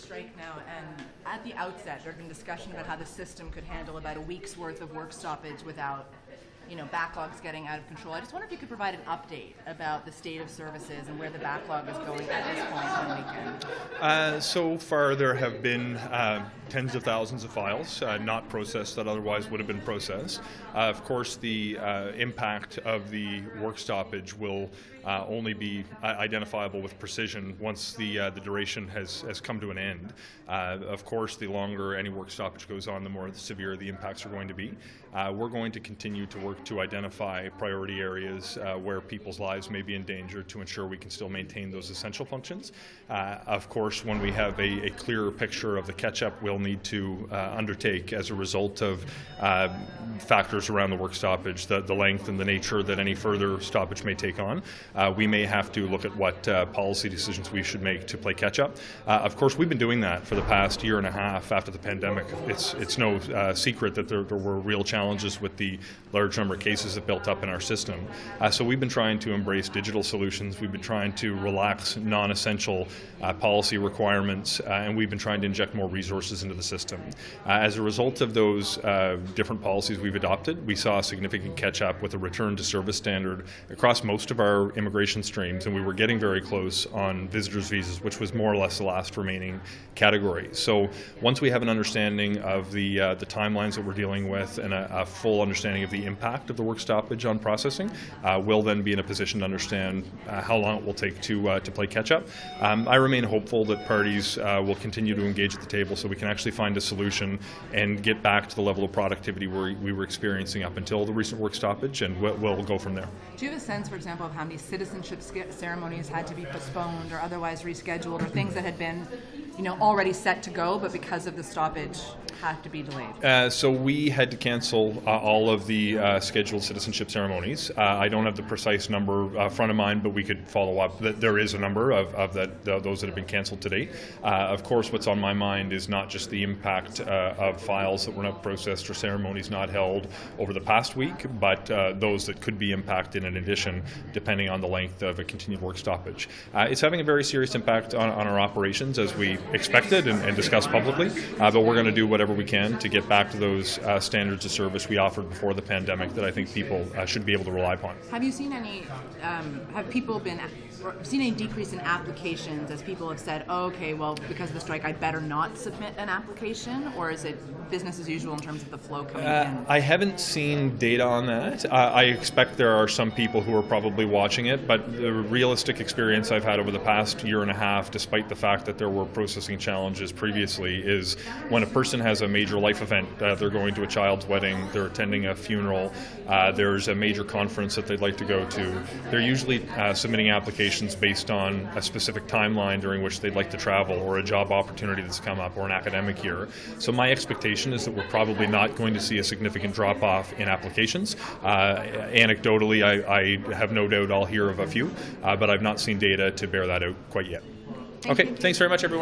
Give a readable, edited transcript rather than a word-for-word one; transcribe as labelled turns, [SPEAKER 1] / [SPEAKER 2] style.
[SPEAKER 1] strike now, and at the outset there had been discussion about how the system could handle about a week's worth of work stoppage without backlogs getting out of control. I just wonder if you could provide an update about the state of services and where the backlog is going at this point on the weekend.
[SPEAKER 2] So far there have been tens of thousands of files not processed that otherwise would have been processed. Of course, the impact of the work stoppage will only be identifiable with precision once the duration has come to an end. Of course, the longer any work stoppage goes on, the more severe the impacts are going to be. We're going to continue to work to identify priority areas where people's lives may be in danger to ensure we can still maintain those essential functions. Of course, when we have a clearer picture of the catch-up we'll need to undertake as a result of factors around the work stoppage, the length and the nature that any further stoppage may take on, we may have to look at what policy decisions we should make to play catch-up. Of course, we've been doing that for the past year and a half after the pandemic. It's no secret that there were real challenges with the large number of cases that built up in our system. So we've been trying to embrace digital solutions. We've been trying to relax non-essential policy requirements, and we've been trying to inject more resources into the system. As a result of those different policies we've adopted, we saw a significant catch-up with a return to service standard across most of our immigration streams, and we were getting very close on visitors' visas, which was more or less the last remaining category. So once we have an understanding of the timelines that we're dealing with and a full understanding of the impact of the work stoppage on processing, we'll then be in a position to understand how long it will take to play catch-up. I remain hopeful that parties will continue to engage at the table so we can actually find a solution and get back to the level of productivity we were experiencing up until the recent work stoppage, and we'll go from there.
[SPEAKER 1] Do you have a sense, for example, of how many citizenship ceremonies had to be postponed or otherwise rescheduled, or things that had been already set to go but because of the stoppage had to be delayed?
[SPEAKER 2] So we had to cancel all of the scheduled citizenship ceremonies. I don't have the precise number front of mind, but we could follow up. There is a number of those that have been canceled to date. Of course, what's on my mind is not just the impact of files that were not processed or ceremonies not held over the past week, but those that could be impacted in addition, depending on the length of a continued work stoppage. It's having a very serious impact on our operations, as we expected and discussed publicly, but we're going to do whatever we can to get back to those standards of service we offered before the pandemic that I think people should be able to rely upon.
[SPEAKER 1] Have you seen any, seen any decrease in applications as people have said, oh, okay, well, because of the strike, I better not submit an application, or is it business as usual in terms of the flow coming in?
[SPEAKER 2] I haven't seen data on that. I expect there are some people who are probably watching it, but the realistic experience I've had over the past year and a half, despite the fact that there were processing challenges previously, is when a person has a major life event, they're going to a child's wedding, they're attending a funeral, there's a major conference that they'd like to go to, they're usually submitting applications based on a specific timeline during which they'd like to travel, or a job opportunity that's come up, or an academic year. So my expectation is that we're probably not going to see a significant drop-off in applications. Anecdotally, I have no doubt I'll hear of a few, but I've not seen data to bear that out quite yet. Okay, thanks very much, everyone.